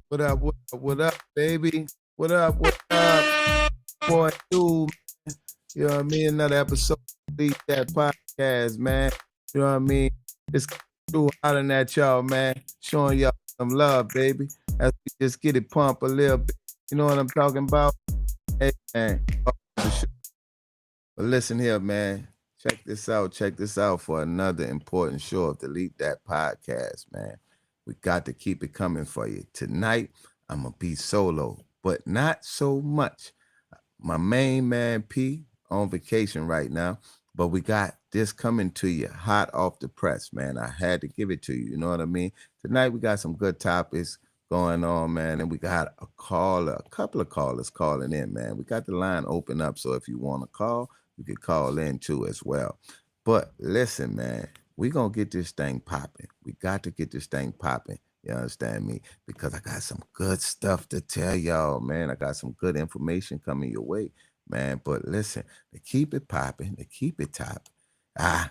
What up, what up, baby? What up, what up? Boy, dude, you know what I mean? Another episode of Delete That podcast, man. You know what I mean? It's through hollering at y'all, man. Showing y'all some love, baby. As we just get it pumped a little bit. You know what I'm talking about? Hey, man. But listen here, man. Check this out. Check this out for another important show of Delete That podcast, man. We got to keep it coming for you. Tonight, I'm going to be solo, but not so much. My main man, P, on vacation right now, but we got this coming to you hot off the press, man. I had to give it to you. You know what I mean? Tonight, we got some good topics going on, man, and we got a couple of callers calling in, man. We got the line open up, so if you want to call, you can call in too as well. But listen, man, we gonna get this thing popping. We got to get this thing popping. You understand me? Because I got some good stuff to tell y'all, man. I got some good information coming your way, man. But listen, to keep it popping, to keep it topping.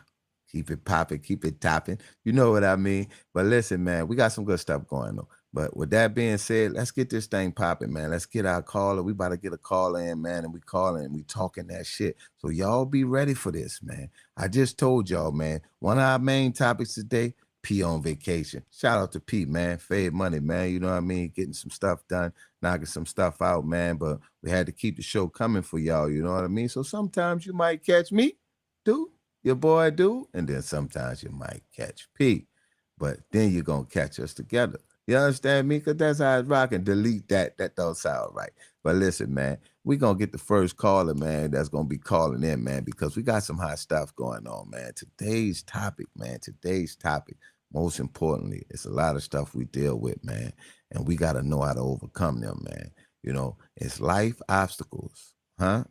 Keep it popping, keep it topping. You know what I mean? But listen, man, we got some good stuff going on. But with that being said, let's get this thing popping, man. Let's get our caller. We about to get a caller in, man, and we calling and we talking that shit. So y'all be ready for this, man. I just told y'all, man, one of our main topics today, P on vacation. Shout out to P, man. Fade money, man. You know what I mean? Getting some stuff done, knocking some stuff out, man. But we had to keep the show coming for y'all. You know what I mean? So sometimes you might catch me, do your boy do, and then sometimes you might catch P. But then you're gonna catch us together. You understand me? Because that's how it's rocking. Delete that. That don't sound right. But listen, man, we going to get the first caller, man, that's going to be calling in, man, because we got some hot stuff going on, man. Today's topic, most importantly, it's a lot of stuff we deal with, man, and we got to know how to overcome them, man. You know, it's life obstacles, and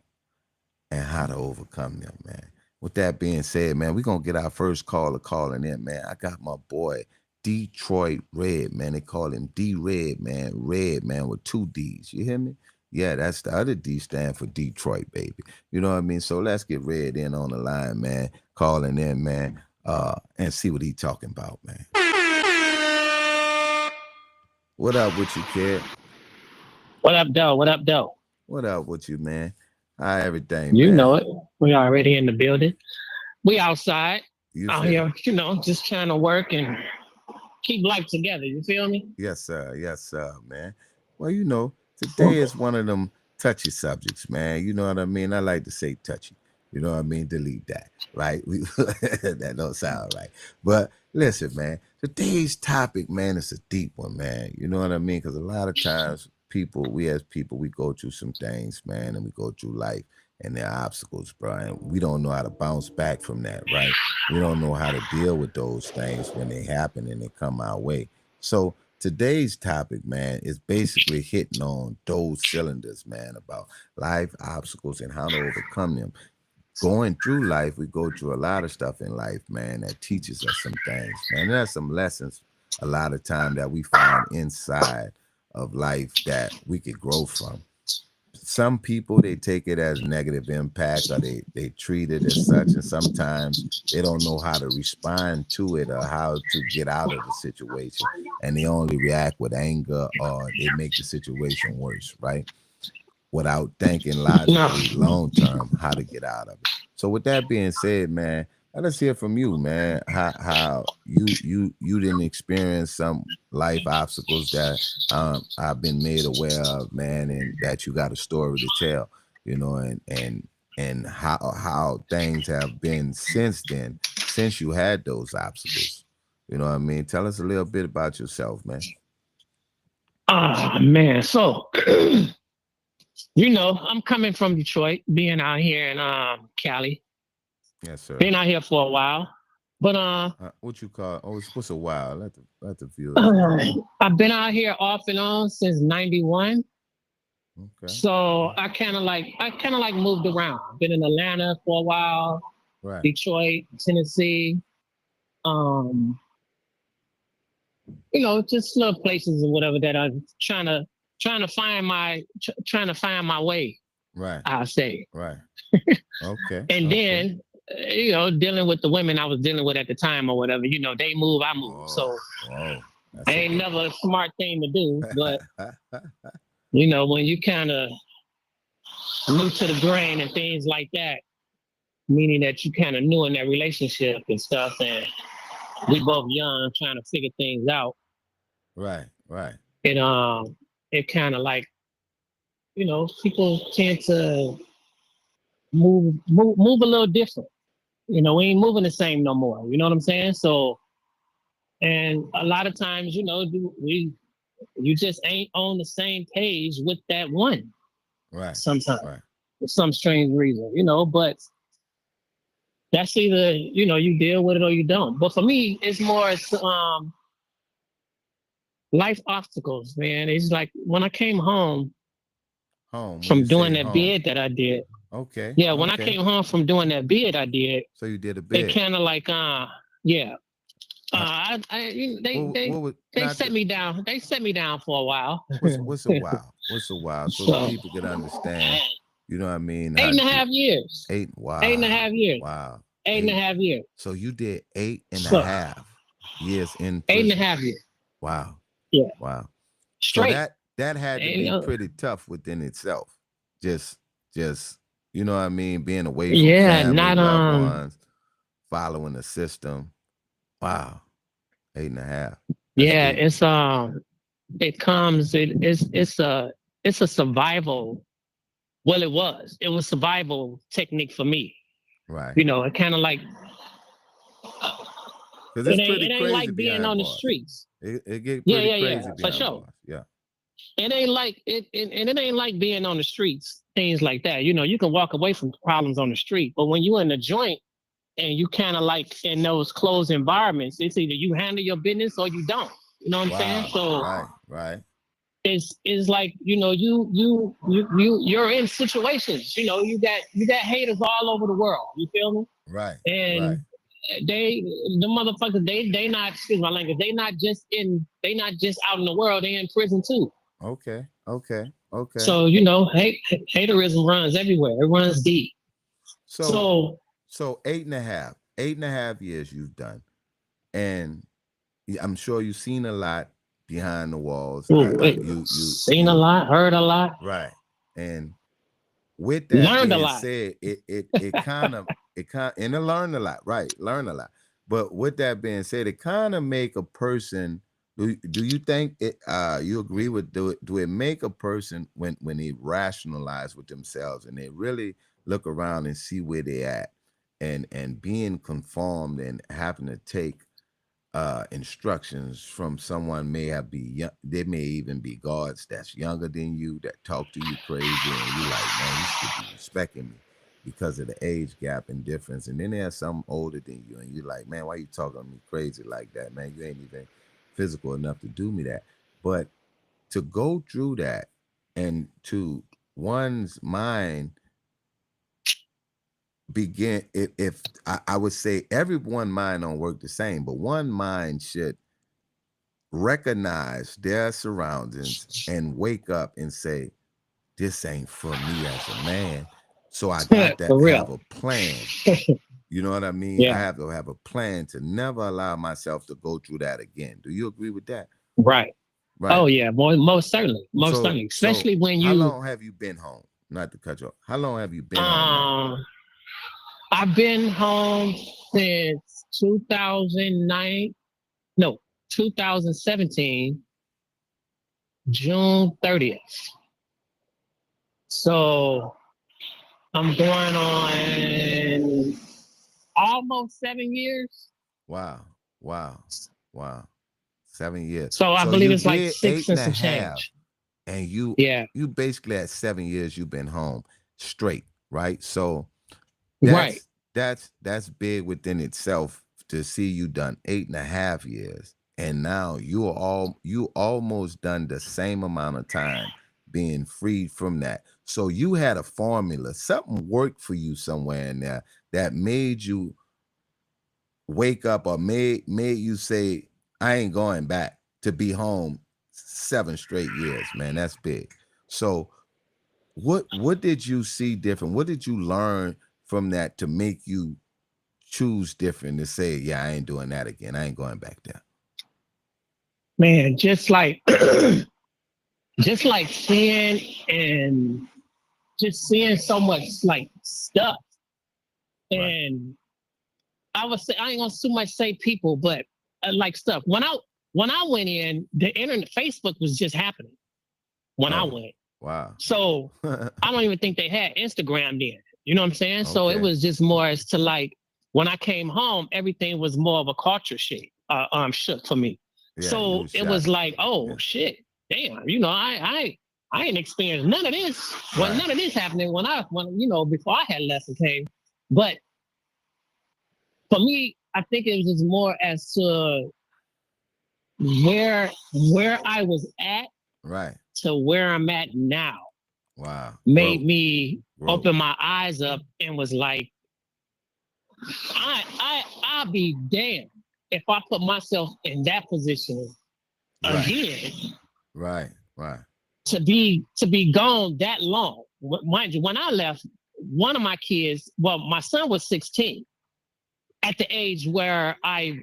how to overcome them, man. With that being said, man, we're going to get our first caller calling in, man. I got my boy, Detroit Red, man. They call him D-Red, man. Red, man, with two D's. You hear me? Yeah, that's the other D stand for Detroit, baby. You know what I mean? So let's get Red in on the line, man. Calling in, man, and see what he talking about, man. What up with you, kid? What up, though? What up, though? What up with you, man? How everything, You man? know it. We already in the building. We outside You out feel? here, just trying to work and keep life together. You feel me? Yes, sir, man. Well, you know, today is one of them touchy subjects, man. You know what I mean? I like to say touchy. You know what I mean? Delete that, right? That don't sound right. But listen, man, today's topic, man, is a deep one, man. You know what I mean? Because a lot of times we as people, we go through some things, man, and we go through life and there are obstacles, bro. And we don't know how to bounce back from that, right? We don't know how to deal with those things when they happen and they come our way. So today's topic, man, is basically hitting on those cylinders, man, about life obstacles and how to overcome them. Going through life, we go through a lot of stuff in life, man, that teaches us some things, man. There's some lessons a lot of time that we find inside of life that we could grow from. Some people, they take it as negative impact, or they treat it as such, and sometimes they don't know how to respond to it or how to get out of the situation, and they only react with anger, or they make the situation worse, right, without thinking No. logically long term how to get out of it. So with that being said, man, let's hear from you, man. How you didn't experience some life obstacles that I've been made aware of, man, and that you got a story to tell, you know, and how things have been since then, since you had those obstacles. You know what I mean? Tell us a little bit about yourself, man. Oh man. So I'm coming from Detroit, being out here in Cali. Yes, sir. Been out here for a while. But What you call? Oh, what's a while? Let the viewers know. I've been out here off and on since '91. Okay. So I kind of like moved around. Been in Atlanta for a while, Right. Detroit, Tennessee, um, just little places or whatever that I'm trying to find my way, Right. I'll say. Right. Okay. And Okay. then, dealing with the women I was dealing with at the time or whatever, they move, I move. Oh. So Whoa. ain't never a smart thing to do, but you know, when you kind of new to the grain and things like that, meaning that you kind of new in that relationship and stuff, and we both young trying to figure things out. Right. It it kind of like, you know, people tend to move a little different. You know, we ain't moving the same no more. You know what I'm saying? So, and a lot of times, you know, you just ain't on the same page with that one. Right. Sometimes, Right. for some strange reason, you know, but that's either, you know, you deal with it or you don't. But for me, it's more life obstacles, man. It's like when I came home Home. When you from doing say that home. bid that I did. Okay. Yeah, when I came home from doing that bid I did, So you did a it bid. kind of like yeah. What was They not set to, me down. They set me down for a while. what's a while? What's a while? So the So people could understand. You know what I mean? eight and a half years. Eight. Eight and a half Wow. years. Wow. Eight and a half years. So you did 8 and a So half years in 8.5 prison. years. Wow. Yeah. Wow. So Straight. that had to be pretty tough within itself. Just you know what I mean, being away from Yeah, family, not loved ones, following the system. Wow. 8.5. That's yeah, deep. it's a survival. Well, it was survival technique for me. Right. You know, it kind of like Because it's pretty it ain't crazy like being behind on the bars. streets. It get Yeah, pretty yeah, yeah, crazy for behind sure. bars. Yeah. It ain't like and it ain't like being on the streets, things like that. You know, you can walk away from problems on the street, but when you in the joint and you kind of like in those closed environments, it's either you handle your business or you don't. You know what I'm saying? So Right. it's like, you know, you're in situations. You know, you got haters all over the world. You feel me? Right. And the motherfuckers, they not, excuse my language, they not just out in the world, they in prison too. Okay. So, you know, haterism runs everywhere. It runs deep. So So 8.5. 8.5 years you've done. And I'm sure you've seen a lot behind the walls. seen a lot, heard a lot, Right. And with that learned a being lot. said, it kind of and I learned a lot, right? Learn a lot. But with that being said, it kind of make a person. Do you think it? You agree with do it make a person when they rationalize with themselves and they really look around and see where they at and being conformed and having to take instructions from someone may have be young, they may even be guards that's younger than you that talk to you crazy and you like, man, you should be respecting me because of the age gap and difference. And then there's some older than you and you're like, man, why you talking to me crazy like that, man? You ain't even physical enough to do me that. But to go through that and to one's mind begin, if I would say everyone mind don't work the same, but one mind should recognize their surroundings and wake up and say, this ain't for me as a man. So I got to For have real. a plan. You know what I mean? I Yeah. have to have a plan to never allow myself to go through that again. Do you agree with that? Right. Right. Oh yeah, boy, most certainly. Most So certainly. Especially when how you long have you been home? Not to cut you off. How long have you been home now? I've been home since 2009, no, 2017, June 30th. So I'm going on almost 7 years. Wow. Wow. Wow. 7 years. So I So believe you it's like did eight six and and a some half, change. and you Yeah. basically at 7 years you've been home straight, right? So Right. that's big within itself to see you done 8.5 years, and now you almost done the same amount of time being freed from that. So you had a formula, something worked for you somewhere in there that made you wake up or made you say, I ain't going back to be home 7 straight years, man. That's big. So what did you see different? What did you learn from that to make you choose different to say, yeah, I ain't doing that again. I ain't going back there? Man, just like seeing and just seeing so much like stuff. Right. And I would say I ain't gonna too much say people, but like stuff. When I went in, the internet, Facebook was just happening when I went. Wow. So I don't even think they had Instagram then. You know what I'm saying? So it Okay. was just more as to like when I came home, everything was more of a culture shook for me. Yeah, So it was like, oh shit, damn. You know, I ain't experienced none of this. Well, Right. none of this happening when you know before I had lessons came. But for me, I think it was just more as to where I was at Right. to where I'm at now Wow. made me Growth. open my eyes up and was like, I'll be damned if I put myself in that position again. Right. Right. To be gone that long. Mind you, when I left, one of my kids, well, my son was 16 at the age where I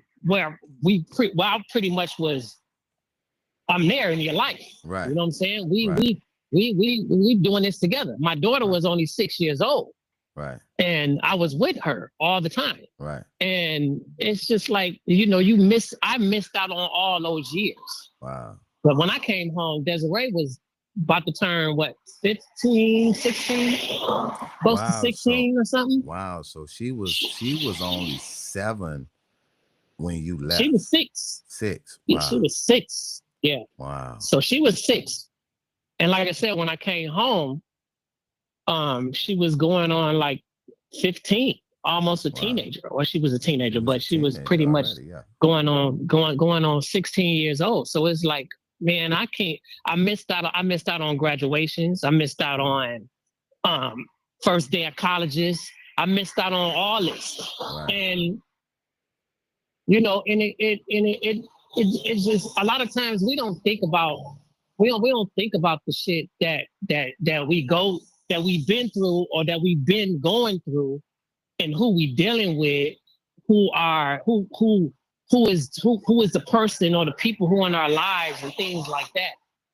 pretty much was, I'm there in your life. Right. You know what I'm saying? We doing this together. My daughter was only 6 years old. Right. And I was with her all the time. Right. And it's just like, you know, I missed out on all those years. Wow. But when I came home, Desiree was about to turn, 15, 16? Close to 16 or something? Wow. So she was only 7 when you left. She was 6. 6. Wow. Wow. She was 6. Yeah. Wow. So she was 6. And like I said, when I came home, she was going on like 15, almost a teenager, or she was a teenager, but she was pretty much going on 16 years old. So it's like, man, I missed out on graduations. I missed out on first day of colleges. I missed out on all this. Right. And you know, and it's just a lot of times we don't think about the shit that we've been through or that we've been going through, and who we dealing with, who is the person or the people who are in our lives and things like that.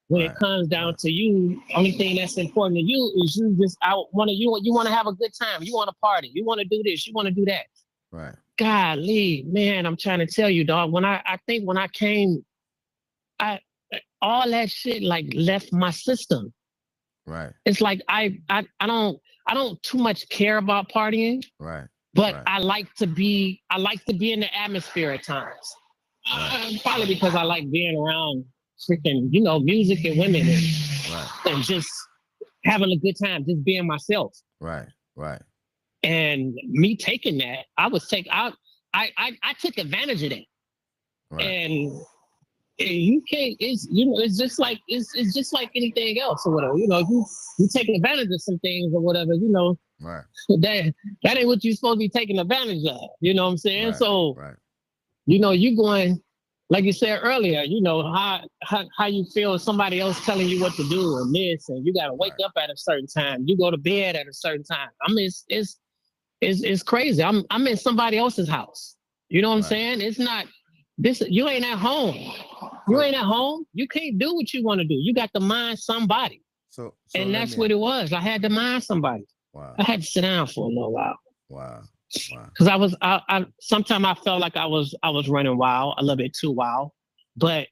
When it comes down to you, only thing that's important to you is you just you want to have a good time, you want to party, you want to do this, you want to do that. Right. Golly, man, I'm trying to tell you, dog. When I think when I came, all that shit like left my system. Right. It's like I don't too much care about partying. Right. But I like to be in the atmosphere at times. Probably because I like being around freaking, you know, music and women and just having a good time, just being myself. Right. Right. And me taking that, I took advantage of that. Right. And you can't, it's just like anything else or whatever. You know, you take advantage of some things or whatever, you know. Right. That ain't what you're supposed to be taking advantage of. You know what I'm saying? Right. So, you know, you going, like you said earlier, you know, how you feel somebody else telling you what to do and this, and you got to wake up at a certain time. You go to bed at a certain time. I mean, it's crazy. I'm in somebody else's house. You know what I'm saying? It's not this. You ain't at home. You ain't at home. You can't do what you want to do. You got to mind somebody. So and that's what it was. I had to mind somebody. Wow. I had to sit down for a little while. Wow. Wow. Because I sometimes I felt like I was running wild, a little bit too wild, but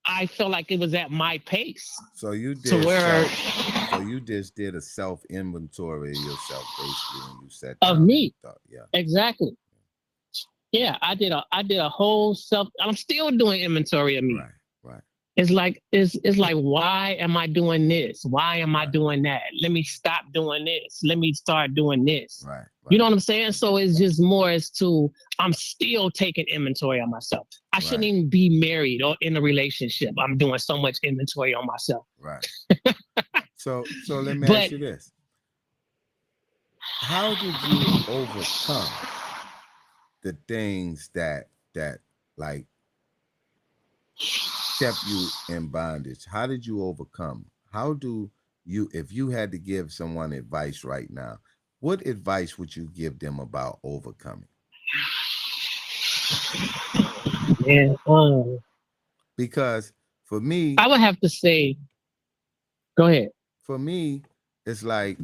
I felt like it was at my pace. So you did. So you just did a self inventory of yourself, basically, when you said of me. Yeah. Exactly. Yeah, I did a whole self. I'm still doing inventory of me. Right. Right. It's like why am I doing this? Why am I doing that? Let me stop doing this. Let me start doing this. Right. You know what I'm saying? So it's just more as to I'm still taking inventory on myself. I shouldn't even be married or in a relationship. I'm doing so much inventory on myself. Right. So let me ask you this. How did you overcome the things that like kept you in bondage? How did you overcome? How do you, if you had to give someone advice right now, what advice would you give them about overcoming? Yeah. Because for me, I would have to say, go ahead. for me, it's like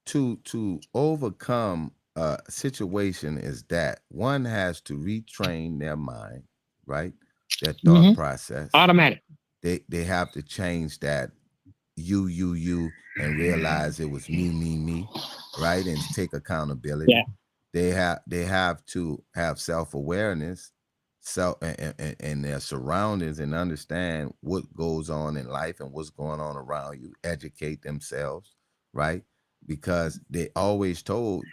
to overcome a situation is that one has to retrain their mind, right? Their thought Hmm. process. Automatic. They have to change that you and realize it was me, right? And take Yeah. accountability. They have to have self-awareness, and their surroundings, and understand what goes on in life and what's going on around you. Educate themselves, right? Because they always told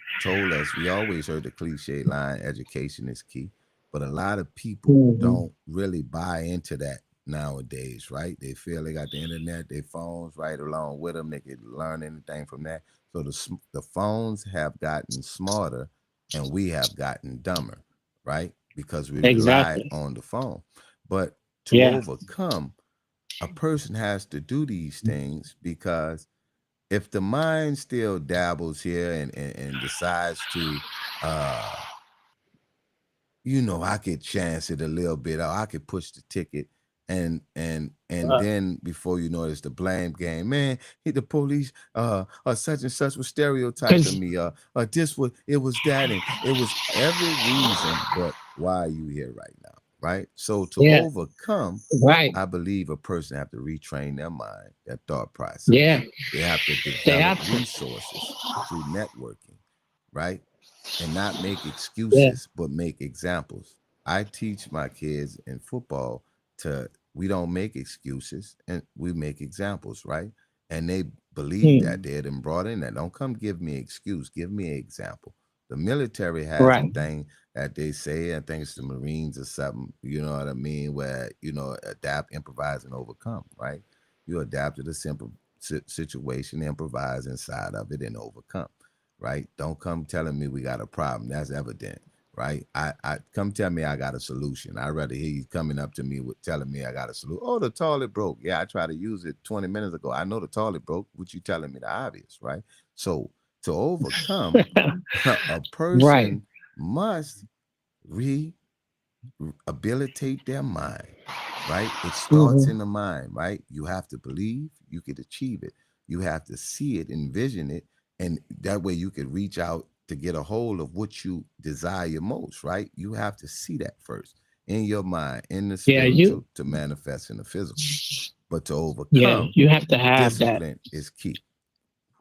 us, we always heard the cliche line, education is key. But a lot of people Hmm. don't really buy into that nowadays, right? They feel they got the internet, their phones right along with them. They could learn anything from that. So the phones have gotten smarter, and we have gotten dumber, right? Because we rely Exactly. on the phone. But to Yeah. overcome, a person has to do these things, because if the mind still dabbles here and decides to uh I could chance it a little bit, or I could push the ticket, and Uh, then before you know it, it's the blame game. Man, hit the police, such and such was stereotyping Cause me, this was, it was that, and it was every reason, but why are you here right now? Right? So to yeah. overcome, Right. I believe a person have to retrain their mind, their thought process. Yeah. They have to They develop have to. resources through networking, right? And not make Yeah. excuses, but make examples. I teach my kids in football to we don't make excuses, and we make examples, right? And they believe that Hmm. they're then brought in that. Don't come give me an excuse, give me an example. The military has a Right. thing that they say, I think it's the Marines or something, you know what I mean, where, adapt, improvise, and overcome, right? You adapt to the simple situation, improvise inside of it, and overcome, right? Don't come telling me we got a problem. That's evident, right? I come tell me I got a solution. I'd rather hear you coming up to me with telling me I got a solution. Oh, the toilet broke. Yeah, I tried to use it 20 minutes ago. I know the toilet broke. What you telling me the obvious, right? So to overcome, a Right. person must rehabilitate their mind, right? It starts Hmm. in the mind, right? You have to believe you could achieve it. You have to see it, envision it, and that way you could reach out to get a hold of what you desire most, right? You have to see that first in your mind, in the Yeah. spiritual, to manifest in the physical. But to Yeah. overcome, You have to have that. discipline is key.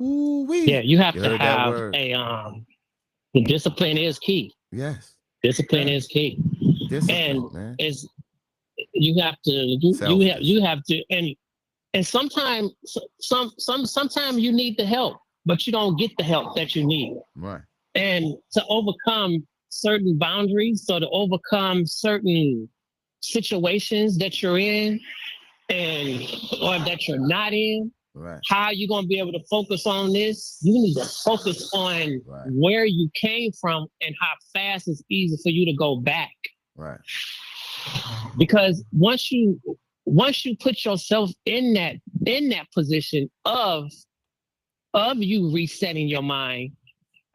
Ooh Yeah. wee. You have You to heard that have word? the discipline is key. Yes. Discipline Yes. is key. And Discipline, man. it's you have to you have Self-discipline. to and sometimes sometimes you need the help, but you don't get the help that you need. Right. And to overcome certain boundaries, so to overcome certain situations that you're in and or that you're not in, Right. how are you going to be able to focus on this? You need to focus on Right. where you came from and how fast it's easy for you to go back. Right. Because once you put yourself in that position of you resetting your mind,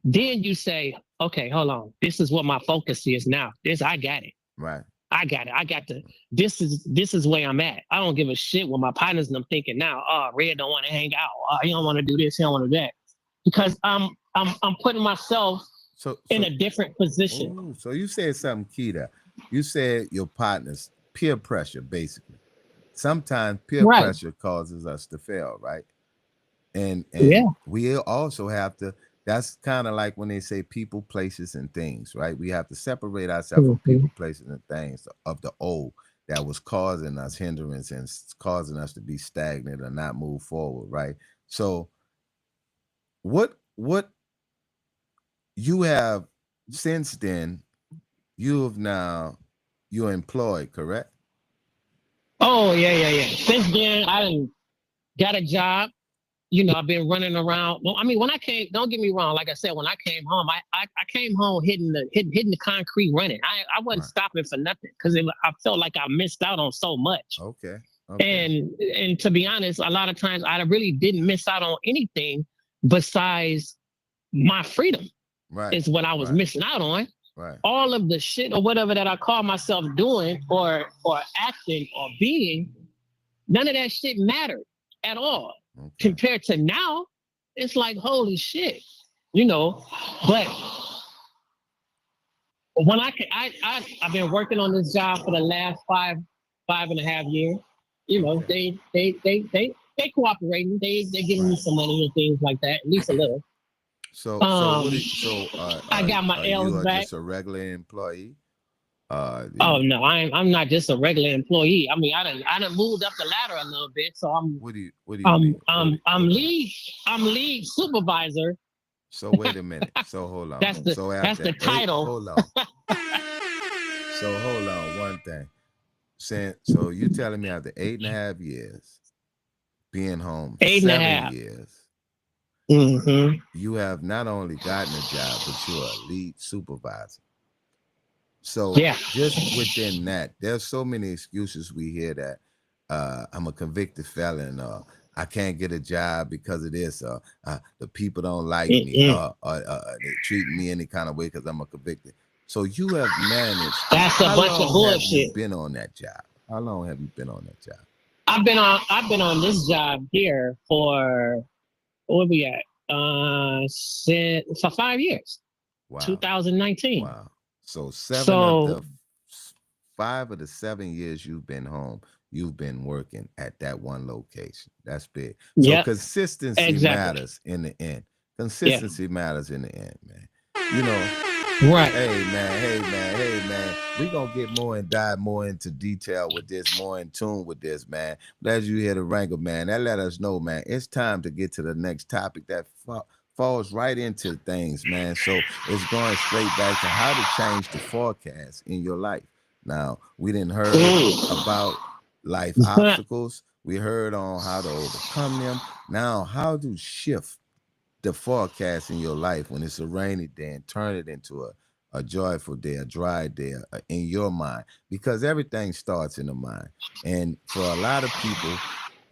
then you say, okay, hold on, this is what my focus is now. This I got it. Right. I got it. I got the this is where I'm at. I don't give a shit what my partners and I'm thinking now. Oh, Red don't want to hang out. Oh, he don't want to do this, he don't want to do that. Because I'm putting myself So in so a different position. oh, so you said something key there. You said your partners, peer pressure, basically. Sometimes peer Right. pressure causes us to fail, right? And Yeah. we also have to, that's kind of like when they say people, places, and things, right? We have to separate ourselves from Mhm. people, places, and things of the old that was causing us hindrance and causing us to be stagnant or not move forward, right? So what you have since then, you have now, you're employed, correct? Oh yeah, yeah, yeah. Since then, I done got a job. I've been running around. Well, I mean, when I came, don't get me wrong. Like I said, when I came home, I came home hitting the concrete running. I wasn't Right. stopping for nothing because I felt like I missed out on so much. Okay. Okay. And to be honest, a lot of times I really didn't miss out on anything besides my freedom Right. is what I was Right. missing out on. Right. all of the shit or whatever that I call myself doing or acting or being, none of that shit mattered at all. Okay. Compared to now, it's like holy shit, you know. But when I've been working on this job for the last 5.5 years. You know, Okay. they cooperating. They giving me Right. some money and things like that, at least a little. So what? I got my Are L's you back. just a regular employee? Oh no, I'm not just a regular employee. I mean, I done moved up the ladder a little bit, so What do you mean? I'm lead supervisor. So wait a minute. So hold on. So That's after the title. hold on. So hold on. One thing. So you telling me after 8.5 years being home, Eight and a 7 half. years, Mm-hmm. you have not only gotten a job, but you're a lead supervisor. So Yeah. just within that, there's so many excuses we hear that I'm a convicted felon, or I can't get a job because of this, or the people don't like me, Mm-mm. or they treat me any kind of way because I'm a convicted. So you have managed. That's a How bunch of long have you bullshit. been on that job? How long have you been on that job? I've been on this job here for where we at? For 5 years. Wow. 2019. Wow. So So 5 of the 7 years you've been home, you've been working at that one location. That's big. So yep, consistency exactly. matters in the end. Yeah. Consistency matters in the end, man. You know, Right. hey man, we gonna get more and dive more into detail with this, more in tune with this, man. But as you hear the wrangle, man, that let us know, man, it's time to get to the next topic that falls right into things, man. So it's going straight back to how to change the forecast in your life. Now, we didn't heard about life obstacles. We heard on how to overcome them. Now, how to shift the forecast in your life when it's a rainy day and turn it into a joyful day, a dry day in your mind, because everything starts in the mind. And for a lot of people,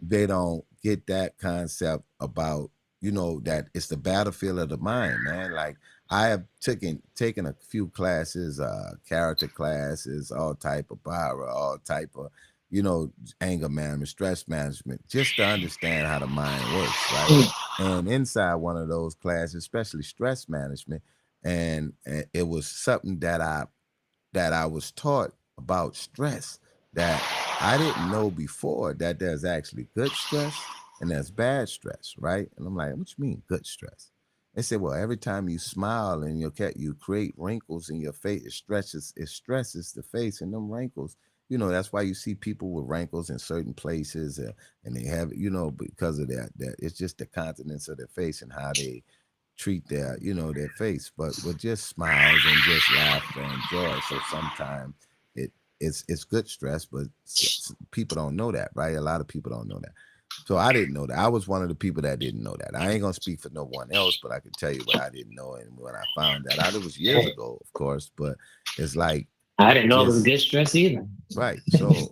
they don't get that concept about, that it's the battlefield of the mind, man. Like I have taken a few classes, character classes, all type of power, all type of, anger management, stress management, just to understand how the mind works, right? And inside one of those classes, especially stress management, and it was something that I was taught about stress that I didn't know before, that there's actually good stress and there's bad stress, right? And I'm like, what you mean good stress? They said, well, every time you smile and you create wrinkles in your face, it stresses the face, and them wrinkles. That's why you see people with wrinkles in certain places, and they have, because of that it's just the continence of their face and how they treat their face, but with just smiles and just laughter and joy. So sometimes it's good stress, but people don't know that, right? A lot of people don't know that. So I didn't know that. I was one of the people that didn't know that. I ain't gonna speak for no one else, but I can tell you what I didn't know. And when I found that out, it was years ago, of course, but it's like I didn't know it was just good stress either. right. So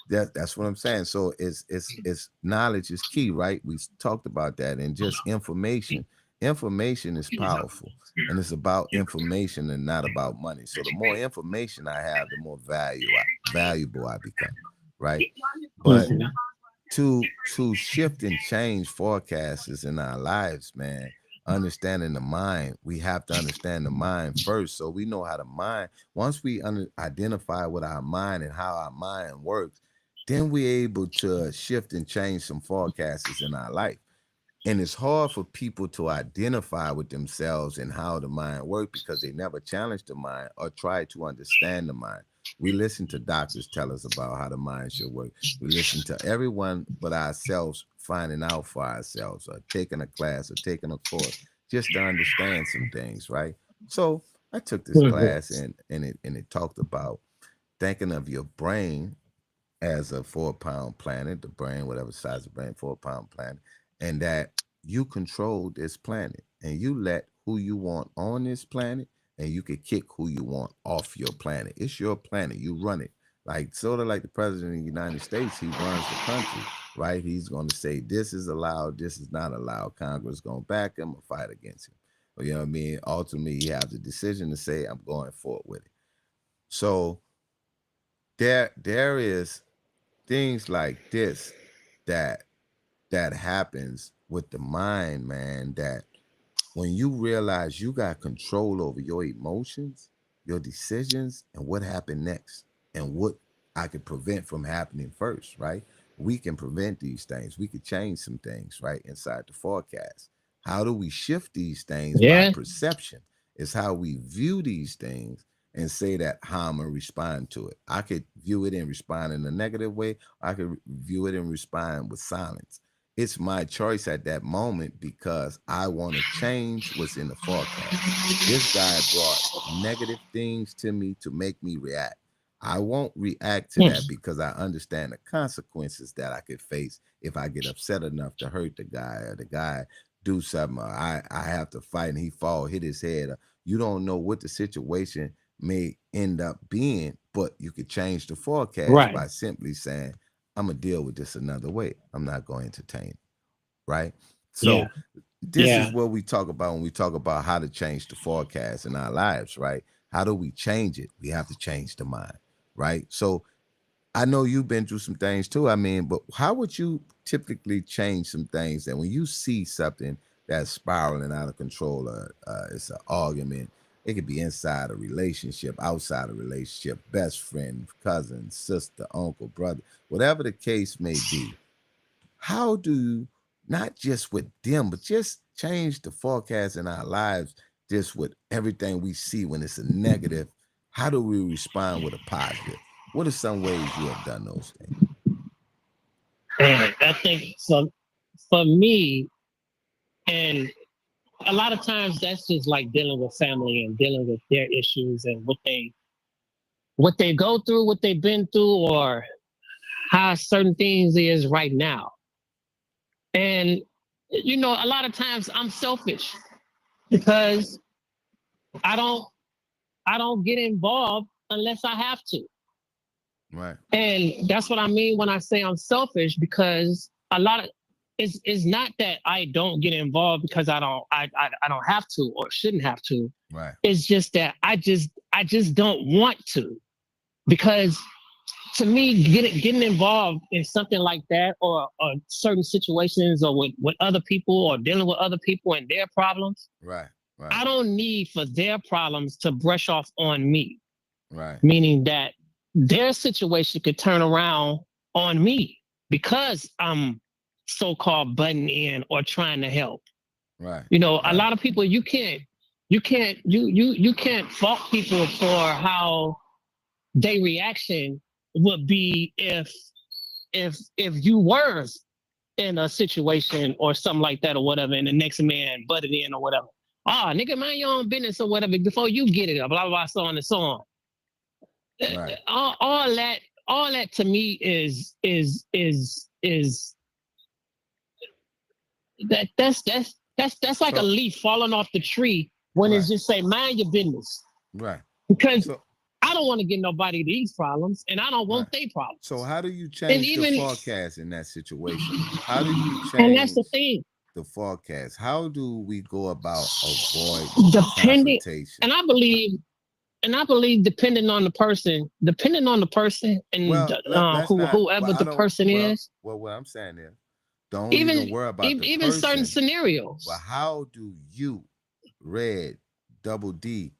that's what I'm saying. So it's knowledge is key, right? We talked about that, and just information. Information is powerful, and it's about information and not about money. So the more information I have, the more valuable I become, right? But Mhm. to shift and change forecasts in our lives, man, understanding the mind, we have to understand the mind first, so we know how the mind. Once we identify with our mind and how our mind works, then we're able to shift and change some forecasts in our life. And it's hard for people to identify with themselves and how the mind works because they never challenge the mind or try to understand the mind. We listen to doctors tell us about how the mind should work. We listen to everyone but ourselves finding out for ourselves, or taking a class or taking a course just to understand some things, right? So I took this Mhm. class, and it talked about thinking of your brain as a 4 pound planet, the brain, whatever size of brain, 4 pound planet, and that you control this planet, and you let who you want on this planet, and you can kick who you want off your planet. It's your planet, you run it. Like sort of like the president of the United States, he runs the country, right? He's going to say this is allowed, this is not allowed. Congress going to back him or fight against him. You know what I mean? Ultimately, you have the decision to say, I'm going forward with it. So there is things like this that happens with the mind, man, that when you realize you got control over your emotions, your decisions, and what happened next, and what I could prevent from happening first, right? We can prevent these things. We could change some things, right, inside the forecast. How do we shift these things? By Yeah. perception. It's how we view these things and say that how I'm gonna respond to it. I could view it and respond in a negative way. I could view it and respond with silence. It's my choice at that moment because I want to change what's in the forecast. This guy brought negative things to me to make me react. I won't react to that because I understand the consequences that I could face if I get upset enough to hurt the guy, or the guy do something, or I have to fight and he fall, hit his head. You don't know what the situation may end up being, but you could change the forecast Right. by simply saying, I'm gonna deal with this another way. I'm not going to entertain it. Right. Yeah. So this Yeah. is what we talk about when we talk about how to change the forecast in our lives, right? How do we change it? We have to change the mind, right? So I know you've been through some things too. I mean, but how would you typically change some things that when you see something that's spiraling out of control, or it's an argument, it could be inside a relationship, outside a relationship, best friend, cousin, sister, uncle, brother, whatever the case may be. How do you, not just with them, but just change the forecast in our lives, just with everything we see when it's a negative? How do we respond with a positive? What are some ways you have done those things? And I think for me, and a lot of times that's just like dealing with family and dealing with their issues and what they go through, what they've been through, or how certain things is right now. And a lot of times I'm selfish because I don't I don't get involved unless I have to. Right, And that's what I mean when I say I'm selfish, because a lot of it's not that I don't get involved because I don't have to or shouldn't have to. right, It's just that I just don't want to, because to me, getting involved in something like that, or certain situations, or with other people, or dealing with other people and their problems, right, right, I don't need for their problems to brush off on me, right, meaning that their situation could turn around on me because I'm so-called butting in or trying to help. right, A right, lot of people, you can't fault people for how their reaction would be if you were in a situation or something like that or whatever, and the next man butted in or whatever. Ah, nigga, mind your own business or whatever before you get it, blah blah blah, so on and so on. right. All that to me is that's like a So, leaf falling off the tree when it's right, just say mind your business, right. because So, I don't want to get nobody these problems and I don't right. want their So problems. how do you And change the even forecast in that situation? How do you and that's the change thing. the forecast? How do we go about avoiding Depending confrontation? and I believe and I believe depending on the person and Well, let's not. Well, whoever I the don't. person is, Well, what I'm saying is, don't even even worry about the even certain person. But scenarios. how do you, Red, double D,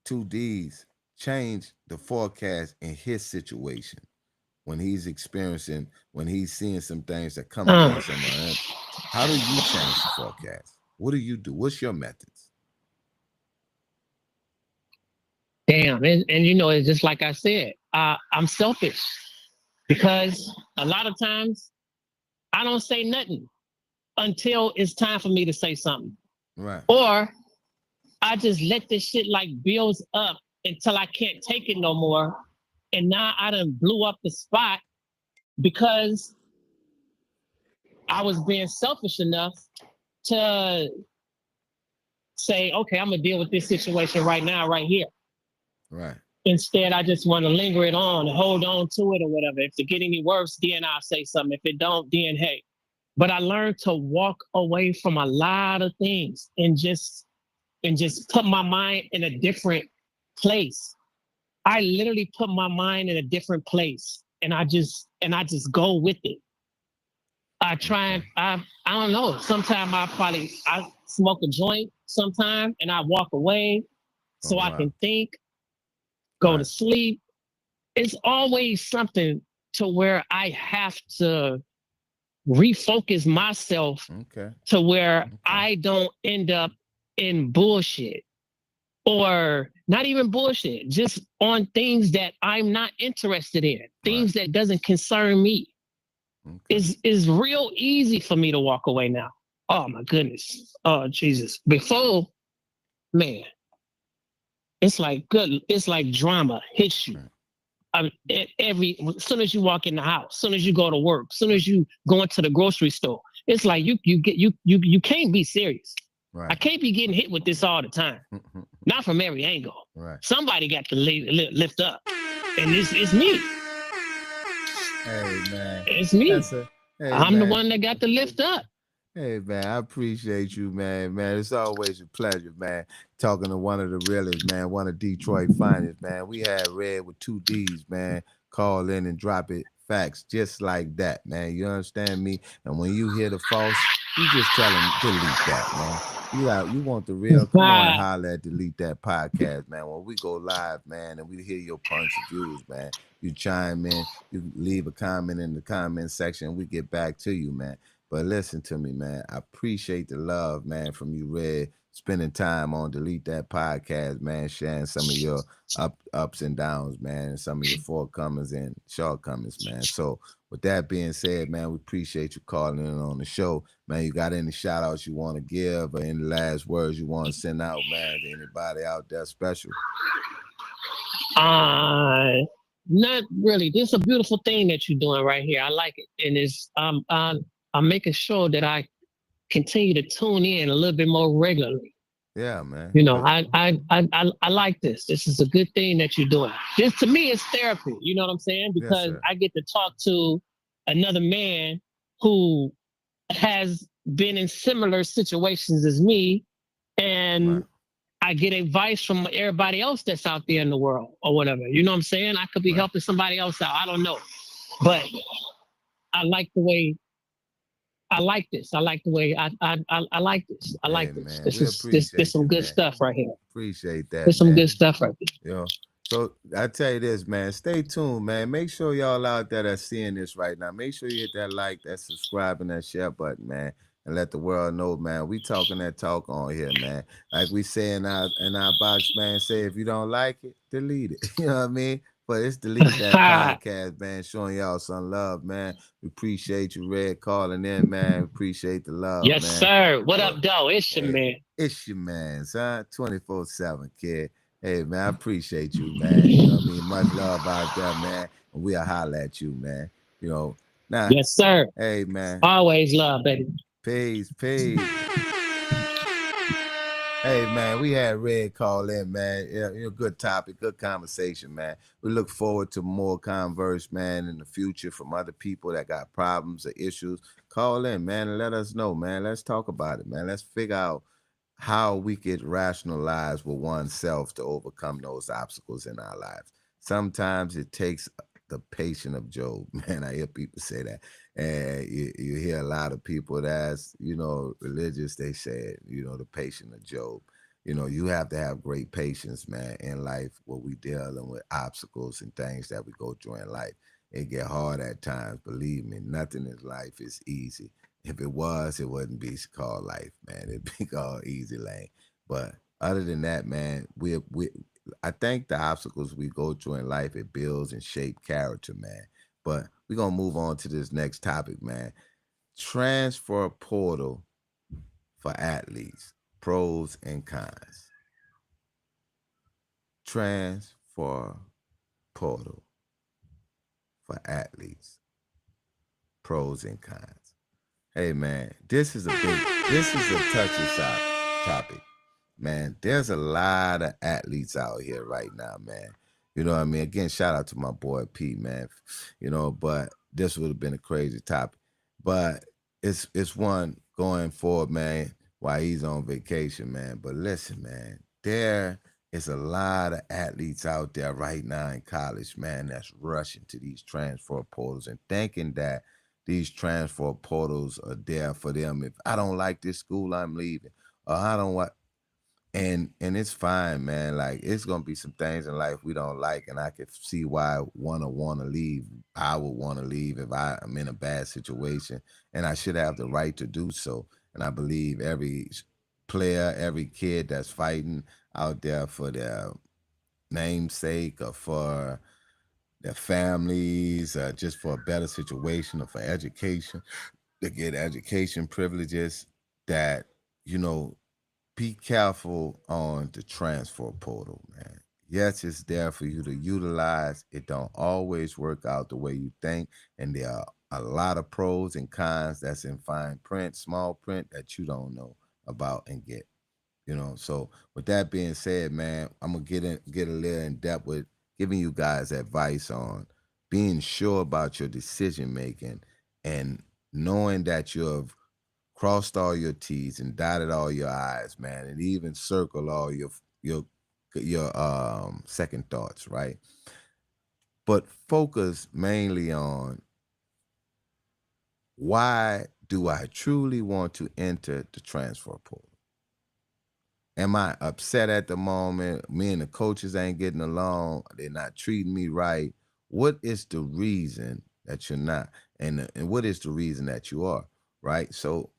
two D's, change the forecast in his situation when he's experiencing, when he's seeing some things that come Uh, against him? Or how do you change the forecast? What do you do? What's your methods? Damn, and it's just like I said, I'm selfish because a lot of times I don't say nothing until it's time for me to say something, Right, or I just let this shit like builds up until I can't take it no more, and now I done blew up the spot because I was being selfish enough to say, okay, I'm gonna deal with this situation right now, right here. right, Instead, I just want to linger it on, hold on to it or whatever. If it get any worse, then I'll say something. If it don't, then hey. But I learned to walk away from a lot of things and just put my mind in a different place. I literally put my mind in a different place, and I just go with it. I try and I don't know. Sometimes I smoke a joint sometime and I walk away Oh so I wow. can think, go to Right. sleep. It's always something to where I have to refocus myself Okay. to where Okay. I don't end up in bullshit or not even bullshit, just on things that I'm not interested in, Right. things that doesn't concern me. Okay. Is real easy for me to walk away now. Oh my goodness. Oh Jesus. Before, man, it's like good. It's like drama hits you. Right. Every as soon as you walk in the house, as soon as you go to work, as soon as you go into the grocery store, it's like you can't be serious. I Right. can't be getting hit with this all the time. Not from every angle. Right. Somebody got to lift up, and it's me. Hey man. It's me. That's a hey I'm the man. one that got to lift up. Hey man, I appreciate you, man. Man, it's always a pleasure, man. Talking to one of the realest, man, one of Detroit finest, man. We had Red with 2 D's, man. Call in and drop it facts just like that, man. You understand me? And when you hear the false, you just tell them delete that, man. You want the real? Come on and holler at Delete That podcast, man. When we go live, man, and we hear your points of views, man. You chime in, you leave a comment in the comment section, we get back to you, man. But listen to me, man. I appreciate the love, man, from you, Red. Spending time on Delete That podcast, man. Sharing some of your ups and downs, man, and some of your forthcomings and shortcomings, man. So with that being said, man, we appreciate you calling in on the show, man. You got any shout outs you want to give or any last words you want to send out, man, to anybody out there special? Uh, Not really. This is a beautiful thing that you're doing right here. I like it, and I'm making sure that I continue to tune in a little bit more regularly. Yeah, man. You know, I like this. This is a good thing that you're doing. This to me is therapy. You know what I'm saying? Yes, Because sir. I get to talk to another man who has been in similar situations as me, Right. and I get advice from everybody else that's out there in the world or whatever. You know what I'm saying? I could be Right. helping somebody else out. I don't know, but I like the way I like this. I like the way I like this. I Hey, like this. man. We This appreciate some you, good man. stuff right here. Appreciate that, There's some man. good stuff right there. You know, so I tell you this, man. Stay tuned, man. Make sure y'all out there that's seeing this right now. Make sure you hit that like, that subscribe, and that share button, man, and let the world know, man. We talking that talk on here, man. Like we say in our box, man. Say if you don't like it, delete it. You know what I mean? But it's Delete That podcast, man. Showing y'all some love, man. We appreciate you, Red, calling in, man. We appreciate the love, Yes, man. sir. What But up, though? It's your hey, man. it's your man, son. 24/7, kid. Hey man, I appreciate you, man. You know what I mean? Much love out there, man. And we'll holler at you, man. You know, now, Yes, sir. hey man, Always love, baby. peace, peace. Hey man, we had Red call in, man. Yeah, good topic, good conversation, man. We look forward to more converse, man, in the future from other people that got problems or issues. Call in, man, and let us know, man. Let's talk about it, man. Let's figure out how we could rationalize with oneself to overcome those obstacles in our lives. Sometimes it takes the patience of Job. Man, I hear people say that. And you hear a lot of people that's, religious, they say, the patience of Job. You have to have great patience, man, in life where we dealing with obstacles and things that we go through in life. It get hard at times, believe me. Nothing in life is easy. If it was, it wouldn't be called life, man. It'd be called easy lane. But other than that, man, I think the obstacles we go through in life, it builds and shape character, man. But we're gonna move on to this next topic, man. Transfer portal for athletes, pros and cons. Transfer portal for athletes, pros and cons. Hey man, this is a touchy topic. Man, there's a lot of athletes out here right now, man. You know what I mean? Again, shout out to my boy Pete, man. But this would have been a crazy topic. But it's one going forward, man, while he's on vacation, man. But listen, man, there is a lot of athletes out there right now in college, man, that's rushing to these transfer portals and thinking that these transfer portals are there for them. If I don't like this school, I'm leaving. Or I don't want and it's fine, man. Like it's gonna be some things in life we don't like, and I could see why one would want to leave. I would want to leave if I am in a bad situation, and I should have the right to do so. And I believe every player, every kid that's fighting out there for their namesake or for their families, just for a better situation or for education, to get education privileges, that you know be careful on the transfer portal, man. Yes, it's there for you to utilize. It don't always work out the way you think, and there are a lot of pros and cons that's in fine print, small print that you don't know about and get. So with that being said, man, I'm gonna get a little in depth with giving you guys advice on being sure about your decision making and knowing that you've crossed all your T's and dotted all your I's, man, and even circle all your second thoughts, right? But focus mainly on why do I truly want to enter the transfer portal? Am I upset at the moment? Me and the coaches ain't getting along. They're not treating me right. What is the reason that you're not? And what is the reason that you are? Right. So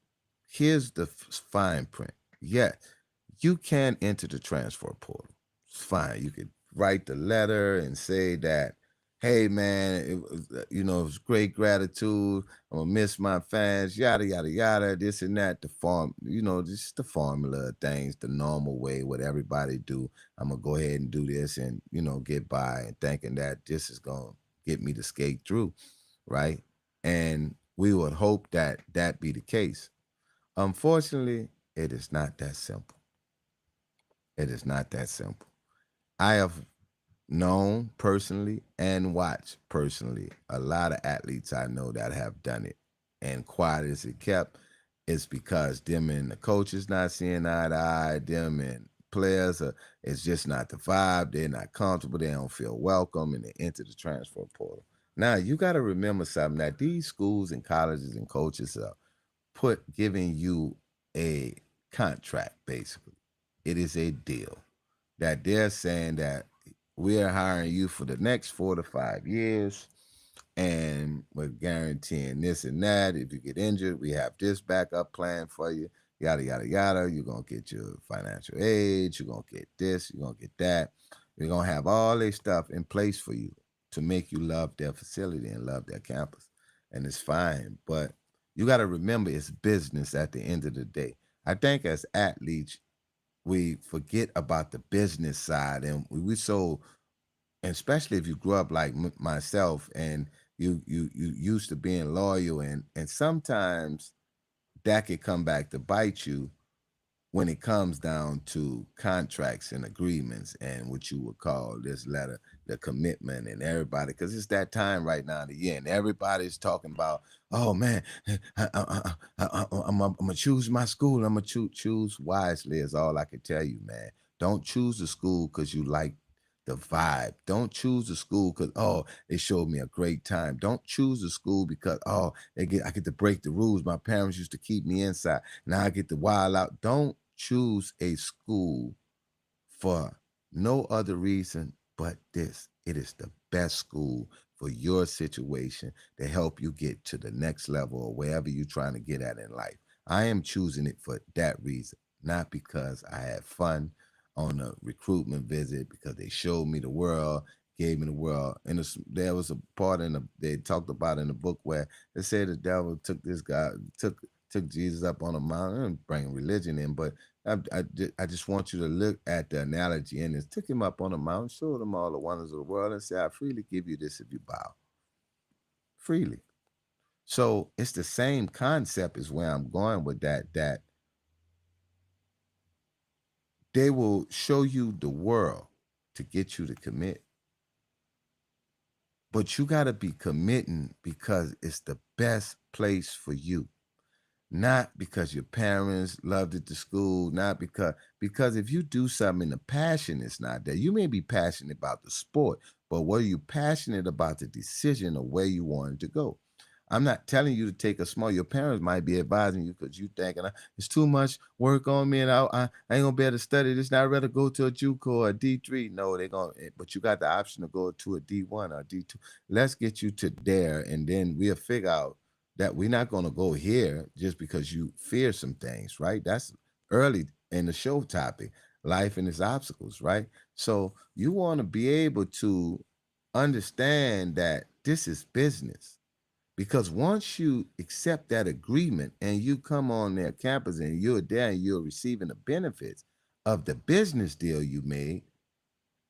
here's the fine print. Yeah, you can enter the transfer portal. It's fine. You could write the letter and say that, hey man, it was great gratitude. I'm gonna miss my fans, yada yada yada, this and that. The form, just the formula of things, the normal way, what everybody do. I'm gonna go ahead and do this and get by and thinking that this is gonna get me to skate through, right? And we would hope that that be the case. Unfortunately, it is not that simple. It is not that simple. I have known personally and watched personally a lot of athletes I know that have done it. And quiet as it kept, it's because them and the coaches not seeing eye to eye, them and players it's just not the vibe. They're not comfortable, they don't feel welcome, and they enter the transfer portal. Now you got to remember something, that these schools and colleges and coaches are giving you a contract, basically. It is a deal that they're saying that we're hiring you for the next 4 to 5 years, and we're guaranteeing this and that. If you get injured, we have this backup plan for you, yada, yada, yada. You're going to get your financial aid. You're going to get this. You're going to get that. We're going to have all this stuff in place for you to make you love their facility and love their campus. And it's fine. But you got to remember, it's business at the end of the day. I think as athletes, we forget about the business side, and we so, and especially if you grew up like myself, and you used to being loyal, and sometimes that could come back to bite you when it comes down to contracts and agreements and what you would call this letter, the commitment, and everybody, because it's that time right now of the year, and everybody's talking about, oh man, I'm gonna choose my school. I'm gonna choose wisely is all I can tell you, man. Don't choose a school because you like the vibe. Don't choose a school because, oh, they showed me a great time. Don't choose a school because, oh, I get to break the rules. My parents used to keep me inside. Now I get to wild out. Don't choose a school for no other reason but this. It is the best school for your situation to help you get to the next level or wherever you're trying to get at in life. I am choosing it for that reason, not because I had fun on a recruitment visit, because they showed me the world, gave me the world. And there was a part they talked about in the book where they said the devil took this guy, took Jesus up on a mountain and bring religion in, but I just want you to look at the analogy in this. Took him up on a mountain, showed him all the wonders of the world, and said, I freely give you this if you bow. Freely. So it's the same concept as where I'm going with that they will show you the world to get you to commit. But you got to be committing because it's the best place for you. not because your parents loved it to school, not because if you do something and the passion is not there, you may be passionate about the sport, but were you passionate about the decision of where you wanted to go? I'm not telling you to take a small. Your parents might be advising you because you thinking it's too much work on me, and I ain't gonna be able to study this. Now I'd rather go to a JUCO or a D3. No, they're gonna. But you got the option to go to a D1 or D2. Let's get you to there, and then we'll figure out that we're not gonna go here just because you fear some things, right? That's early in the show topic, life and its obstacles, right? So you want to be able to understand that this is business because once you accept that agreement and you come on their campus and you're there and you're receiving the benefits of the business deal you made,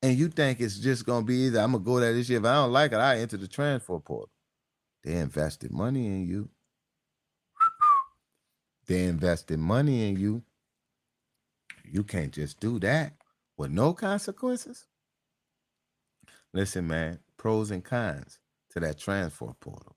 and you think it's just gonna be either I'm gonna go there this year. If I don't like it, I enter the transfer portal. They invested money in you. They invested money in you. You can't just do that with no consequences. Listen, man, pros and cons to that transfer portal.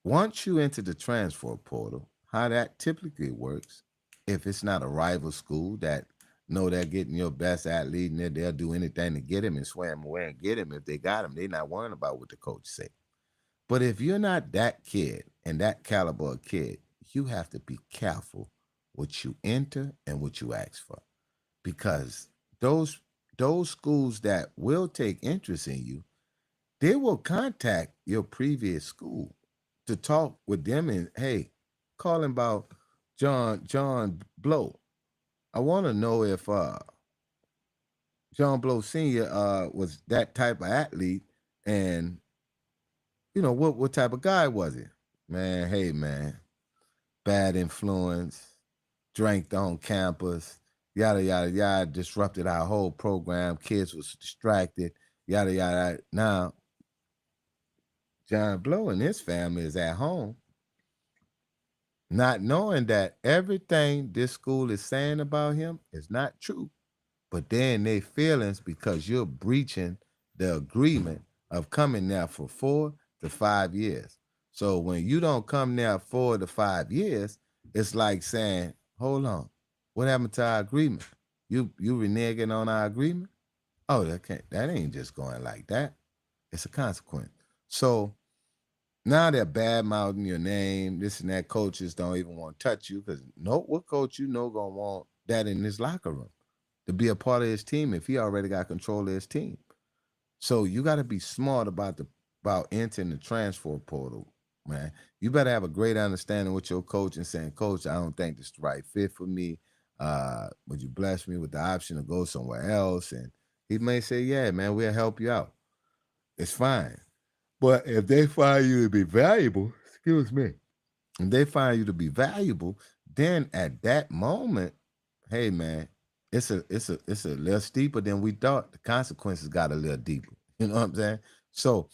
Once you enter the transfer portal, how that typically works, if it's not a rival school that know they're getting your best athlete and they'll do anything to get him and swam away and get him if they got him, they're not worrying about what the coach say. But if you're not that kid and that caliber of kid, you have to be careful what you enter and what you ask for, because those those schools that will take interest in you, they will contact your previous school to talk with them and hey, calling about John Blow. I want to know if John Blow Senior was that type of athlete, and what type of guy was he? Man, hey man, bad influence, drank on campus, yada yada yada, disrupted our whole program. Kids was distracted, yada yada. Now John Blow and his family is at home, not knowing that everything this school is saying about him is not true. But then they feelings because you're breaching the agreement of coming there for 4 to 5 years. So when you don't come there 4 to 5 years, it's like saying, hold on, what happened to our agreement? You reneging on our agreement? Oh, that ain't just going like that. It's a consequence. So now they're bad mouthing your name. This and that. Coaches don't even want to touch you because what coach gonna want that in his locker room to be a part of his team if he already got control of his team. So you got to be smart about entering the transfer portal, man. You better have a great understanding with your coach and saying, Coach, I don't think this is the right fit for me. Would you bless me with the option to go somewhere else? And he may say, yeah, man, we'll help you out. It's fine. But if they find you to be valuable, excuse me, if they find you to be valuable, then at that moment, hey man, it's a little steeper than we thought. The consequences got a little deeper. You know what I'm saying? So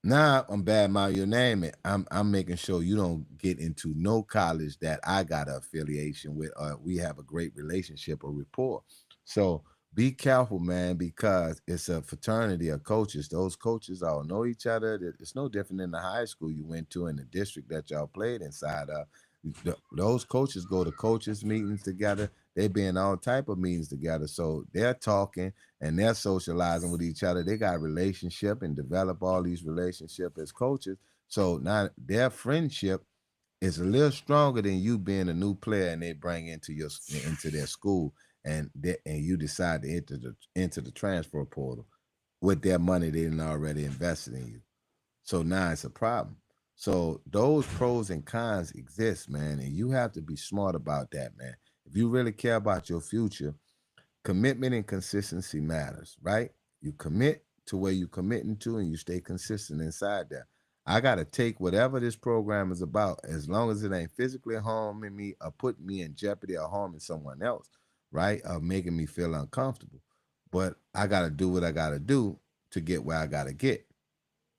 now I'm bad mouth your name, and I'm making sure you don't get into no college that I got an affiliation with, or we have a great relationship or rapport. So be careful, man, because it's a fraternity of coaches. Those coaches all know each other. It's no different than the high school you went to in the district that y'all played inside of. Those coaches go to coaches meetings together. They be in all type of meetings together. So they're talking and they're socializing with each other. They got a relationship and develop all these relationships as coaches. So now their friendship is a little stronger than you being a new player and they bring into their school and you decide to enter the transfer portal with their money they didn't already invested in you. So now it's a problem. So those pros and cons exist, man, and you have to be smart about that, man. If you really care about your future, commitment and consistency matters, right? You commit to where you committing to and you stay consistent inside there. I gotta take whatever this program is about, as long as it ain't physically harming me or putting me in jeopardy or harming someone else, right? Or making me feel uncomfortable. But I gotta do what I gotta do to get where I gotta get.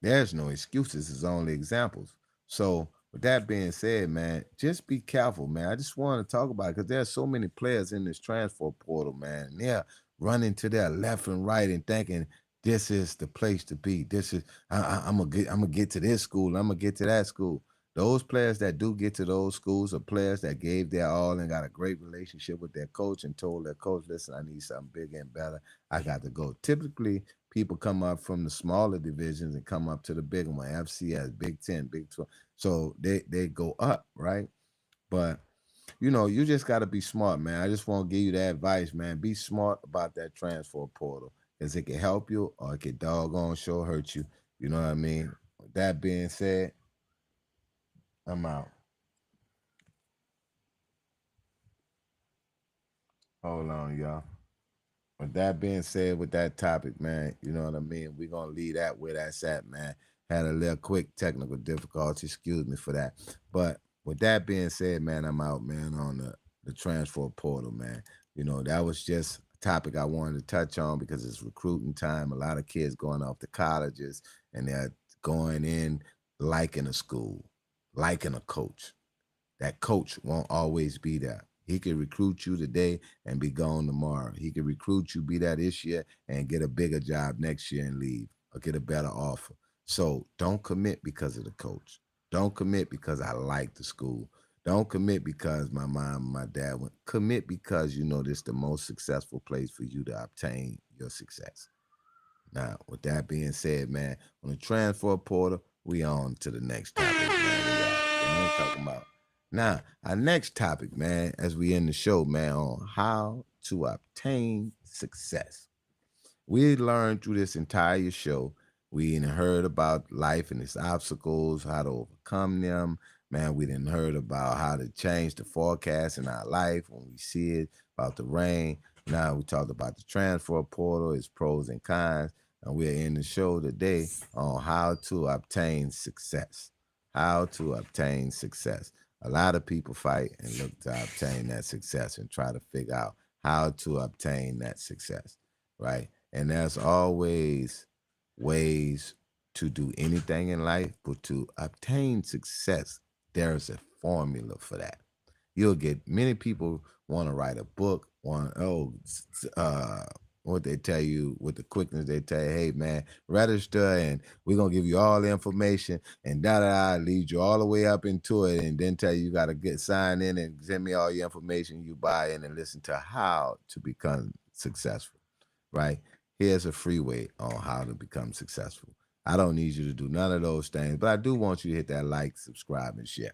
There's no excuses, it's only examples. So with that being said, man, just be careful, man. I just want to talk about it because there's so many players in this transfer portal, man. And they're running to their left and right and thinking this is the place to be. This is I'm gonna get to this school. I'm gonna get to that school. Those players that do get to those schools are players that gave their all and got a great relationship with their coach and told their coach, listen, I need something bigger and better. I got to go. Typically, people come up from the smaller divisions and come up to the big one, FCS, Big 10, Big 12. So they go up, right? But you just got to be smart, man. I just want to give you that advice, man. Be smart about that transfer portal because it can help you or it can doggone sure hurt you. You know what I mean? With that being said, I'm out. Hold on, y'all. With that being said, with that topic, man, you know what I mean? We're going to leave that where that's at, man. Had a little quick technical difficulty. Excuse me for that. But with that being said, man, I'm out, man, on the transfer portal, man. That was just a topic I wanted to touch on because it's recruiting time. A lot of kids going off to colleges and they're going in liking a school, liking a coach. That coach won't always be there. He could recruit you today and be gone tomorrow. He could recruit you, be there this year, and get a bigger job next year and leave or get a better offer. So don't commit because of the coach. Don't commit because I like the school. Don't commit because my mom and my dad went. Commit because you know this is the most successful place for you to obtain your success. Now, with that being said, man, on the transfer portal, we on to the next topic, man. We ain't talking about. Now, our next topic, man, as we end the show, man, on how to obtain success. We learned through this entire show. We done heard about life and its obstacles, how to overcome them. Man, we done heard about how to change the forecast in our life when we see it, about the rain. Now we talked about the transfer portal, its pros and cons. And we're in the show today on how to obtain success. How to obtain success. A lot of people fight and look to obtain that success and try to figure out how to obtain that success, right? And there's always ways to do anything in life, but to obtain success, there's a formula for that. You'll get many people want to write a book, what they tell you with the quickness, they tell you, hey man, register and we're gonna give you all the information and lead you all the way up into it, and then tell you gotta get signed in and send me all your information, you buy in and listen to how to become successful, right? Here's a free way on how to become successful. I don't need you to do none of those things, but I do want you to hit that like, subscribe, and share.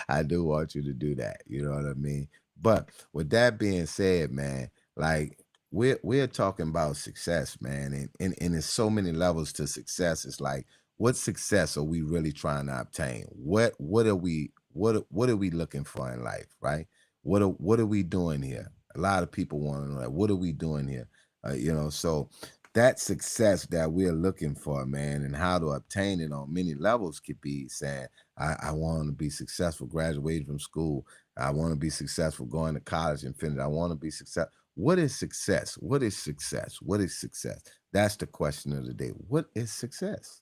I do want you to do that. You know what I mean? But with that being said, man, like we're talking about success, man, and there's so many levels to success. It's like, what success are we really trying to obtain? What are we looking for in life, right? What are we doing here? A lot of people want to know that. What are we doing here? So that success that we're looking for, man, and how to obtain it on many levels could be saying, I want to be successful graduating from school. I want to be successful going to college and finish. I want to be successful. What is success? What is success? What is success? That's the question of the day. What is success?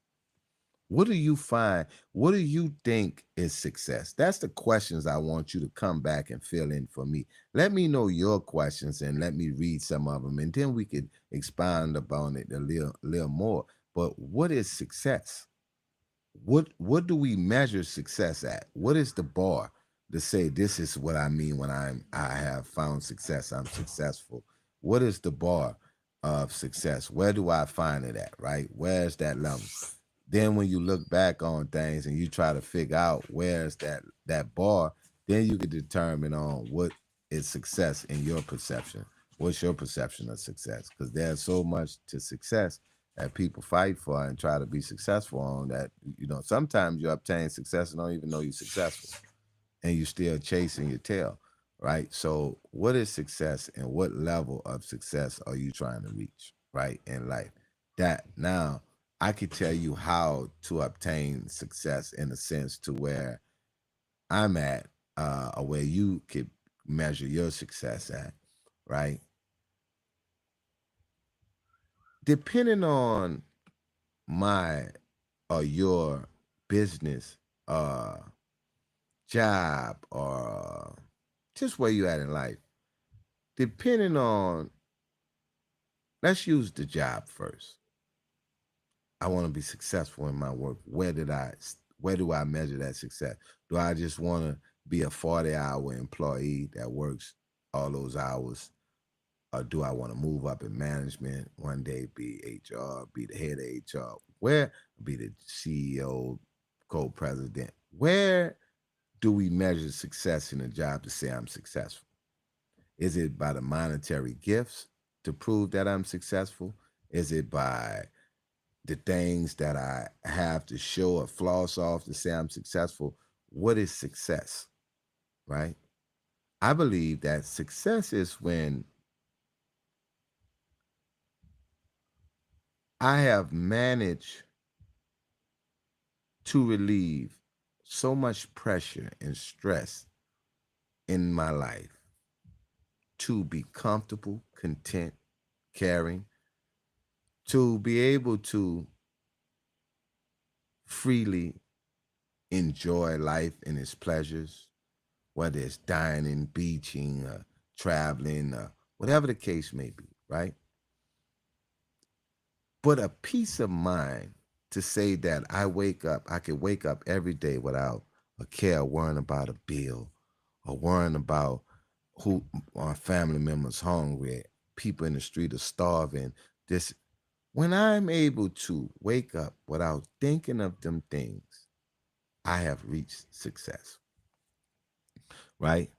What do you find? What do you think is success? That's the questions I want you to come back and fill in for me. Let me know your questions and let me read some of them, and then we could expound upon it a little more. But what is success? What do we measure success at? What is the bar to say this is what I mean when I have found success? I'm successful. What is the bar of success? Where do I find it at? Right? Where's that level? Then when you look back on things and you try to figure out where's that bar, then you can determine on what is success in your perception. What's your perception of success? Because there's so much to success that people fight for and try to be successful on that, sometimes you obtain success and don't even know you're successful and you're still chasing your tail, right? So what is success and what level of success are you trying to reach, right, in life? That now I could tell you how to obtain success in a sense to where I'm at, or where you could measure your success at, right? Depending on my or your business, job, or just where you at in life, depending on, let's use the job first. I want to be successful in my work. Where do I measure that success? Do I just want to be a 40-hour employee that works all those hours? Or do I want to move up in management one day, be HR, be the head of HR? Where be the CEO, co-president? Where do we measure success in a job to say I'm successful? Is it by the monetary gifts to prove that I'm successful? Is it by the things that I have to show or floss off to say I'm successful? What is success, right? I believe that success is when I have managed to relieve so much pressure and stress in my life to be comfortable, content, caring, to be able to freely enjoy life and its pleasures, whether it's dining, beaching, traveling, whatever the case may be, right? But a peace of mind to say that I could wake up every day without a care, worrying about a bill or worrying about who our family members hungry, people in the street are starving. This when I'm able to wake up without thinking of them things, I have reached success. Right?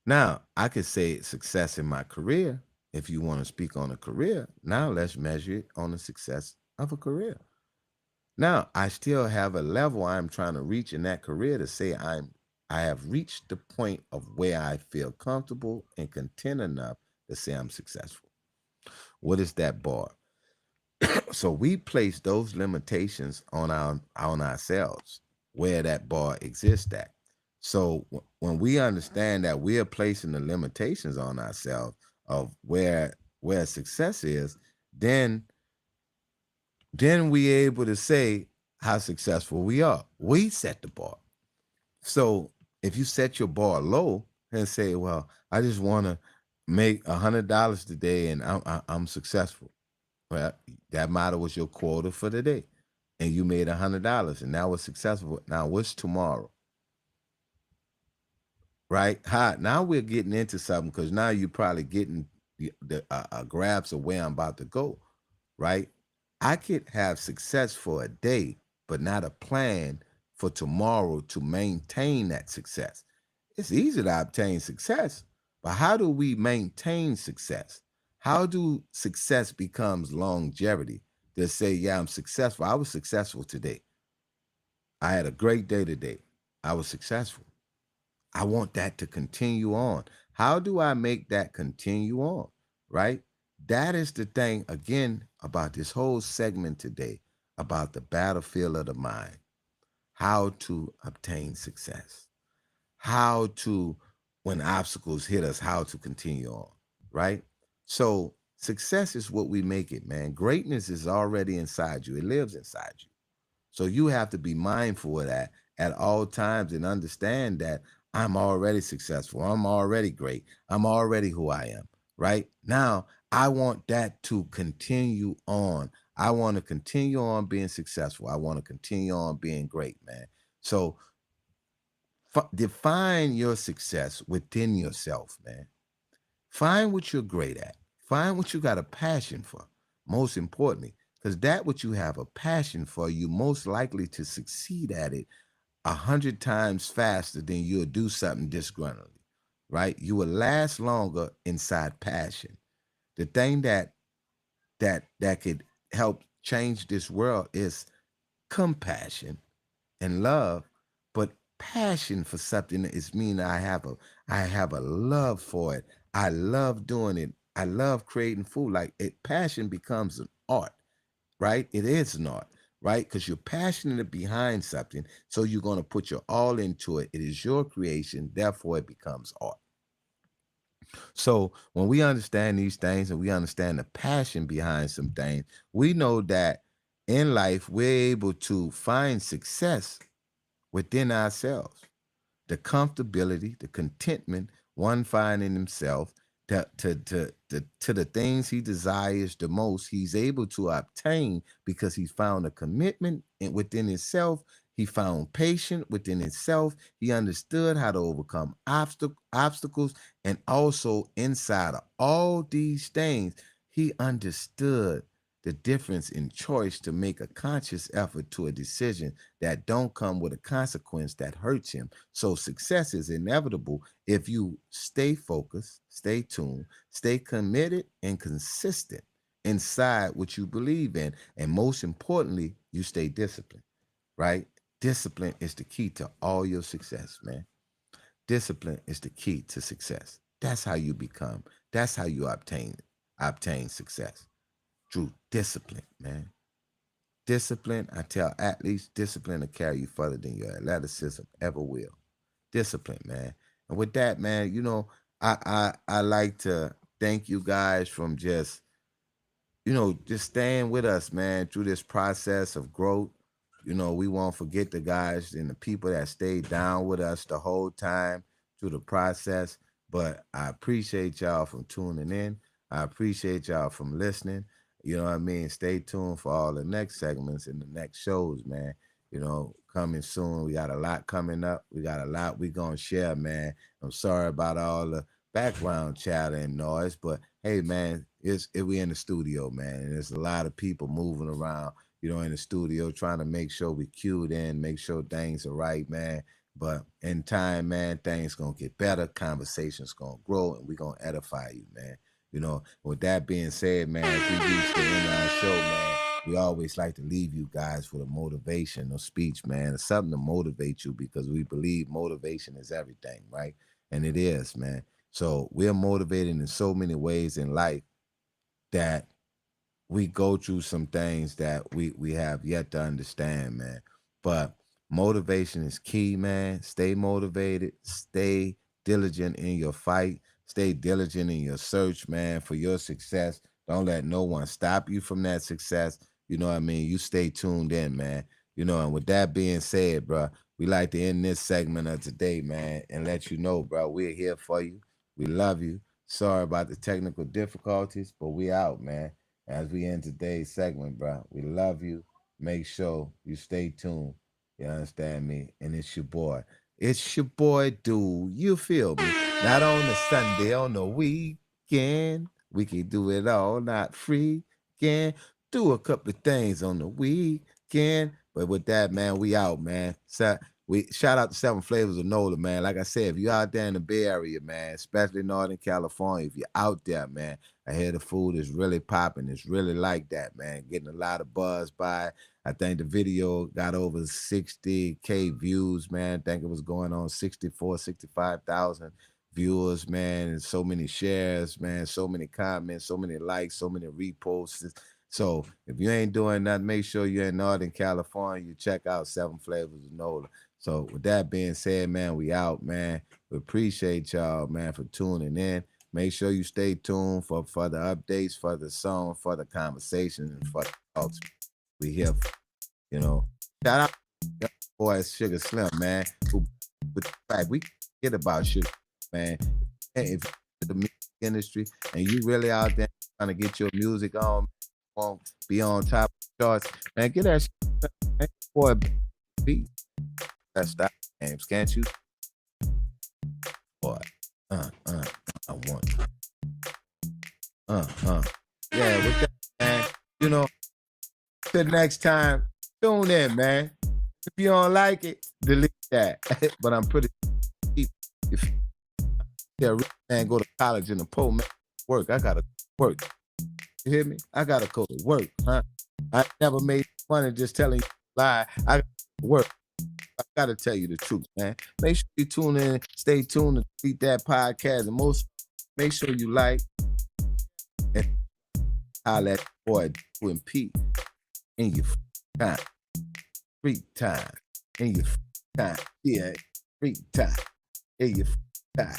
Now, I could say success in my career. If you want to speak on a career, now let's measure it on the success of a career. Now, I still have a level I'm trying to reach in that career to say I have reached the point of where I feel comfortable and content enough to say I'm successful. What is that bar? So we place those limitations on ourselves where that bar exists at. So when we understand that we are placing the limitations on ourselves of where success is, then we able to say how successful we are. We set the bar. So if you set your bar low and say, "Well, I just want to make $100 today and I'm successful," well, that model was your quota for the day, and you made $100, and that was successful. Now, what's tomorrow? Right? Hi. Now we're getting into something because now you're probably getting the grasp of where I'm about to go. Right? I could have success for a day, but not a plan for tomorrow to maintain that success. It's easy to obtain success, but how do we maintain success? How do success becomes longevity? To say, yeah, I'm successful. I was successful today. I had a great day today. I was successful. I want that to continue on. How do I make that continue on? Right? That is the thing, again, about this whole segment today about the battlefield of the mind, how to obtain success, how to, when obstacles hit us, how to continue on. Right? So, success is what we make it, man. Greatness is already inside you, it lives inside you. So you have to be mindful of that at all times and understand that I'm already successful. I'm already great. I'm already who I am. Right now, I want that to continue on. I want to continue on being successful. I want to continue on being great, man. So define your success within yourself, man. Find what you're great at. Find what you got a passion for. Most importantly, because that what you have a passion for, you most likely to succeed at it 100 times faster than you'll do something disgruntledly, right? You will last longer inside passion. The thing that could help change this world is compassion and love, but passion for something is mean I have a love for it. I love doing it. I love creating food. Like it, passion becomes an art, right? It is an art, right? Because you're passionate behind something, so you're going to put your all into it. It is your creation, therefore it becomes art. So when we understand these things and we understand the passion behind some things, we know that in life we're able to find success within ourselves. The comfortability, the contentment one finds in himself to the things he desires the most, he's able to obtain because he's found a commitment within himself He found patience within himself. He understood how to overcome obstacles. And also, inside of all these things, he understood the difference in choice to make a conscious effort to a decision that don't come with a consequence that hurts him. So success is inevitable if you stay focused, stay tuned, stay committed and consistent inside what you believe in. And most importantly, you stay disciplined, right? Discipline is the key to all your success, man. Discipline is the key to success. That's how you become. That's how you obtain success through discipline, man. Discipline, I tell athletes, discipline will carry you further than your athleticism ever will. Discipline, man. And with that, man, I like to thank you guys from just just staying with us, man, through this process of growth. We won't forget the guys and the people that stayed down with us the whole time through the process. But I appreciate y'all from tuning in. I appreciate y'all from listening. You know what I mean? Stay tuned for all the next segments and the next shows, man. Coming soon. We got a lot coming up. We got a lot we gonna share, man. I'm sorry about all the background chatter and noise, but hey, man, we in the studio, man, and there's a lot of people moving around, in the studio trying to make sure we cued in, make sure things are right, man. But in time, man, things gonna get better, conversations gonna grow, and we gonna edify you, man. With that being said, man, as we reach the end of our show, man, we always like to leave you guys with a motivational speech, man. It's something to motivate you because we believe motivation is everything, right? And it is, man. So we're motivated in so many ways in life that we go through some things that we have yet to understand, man. But motivation is key, man. Stay motivated, stay diligent in your fight, stay diligent in your search, man, for your success. Don't let no one stop you from that success. You know what I mean? You stay tuned in, man. And with that being said, bro, we like to end this segment of today, man, and let you know, bro, we're here for you. We love you. Sorry about the technical difficulties, but we out, man. As we end today's segment, bro, we love you. Make sure you stay tuned. You understand me? And it's your boy. It's your boy, dude. You feel me? Not on the Sunday, on the weekend. We can do it all, not free. Can do a couple of things on the weekend. But with that, man, we out, man. So we shout out to 7 Flavors of NOLA, man. Like I said, if you're out there in the Bay Area, man, especially Northern California, if you're out there, man, I hear the food is really popping. It's really like that, man. Getting a lot of buzz by. I think the video got over 60K views, man. I think it was going on 65,000 viewers, man, and so many shares, man, so many comments, so many likes, so many reposts. So if you ain't doing nothing, make sure you're in Northern California. You check out 7 Flavors of NOLA. So with that being said, man, we out, man. We appreciate y'all, man, for tuning in. Make sure you stay tuned for the updates, for the song, for the conversations, and for the talks. We here, Shout out to boy Sugar Slim, man. But fact, we forget about Sugar, man. If you're in the music industry and you really out there trying to get your music on, be on top of the charts, man, get that shit, man. Boy, beat. That's stop games, can't you? Boy, I want yeah, with that, man, till next time, tune in, man. If you don't like it, delete that. But I'm pretty cheap. If you're a man, go to college in the poor man work, I gotta work. You hear me? I gotta go to work, huh? I never made money just telling you a lie. I gotta work. I gotta tell you the truth, man. Make sure you tune in, stay tuned to Delete Dat podcast, and most make sure you like and holler at boy and Pete in your free time, in your free time, yeah, free time, in your free time.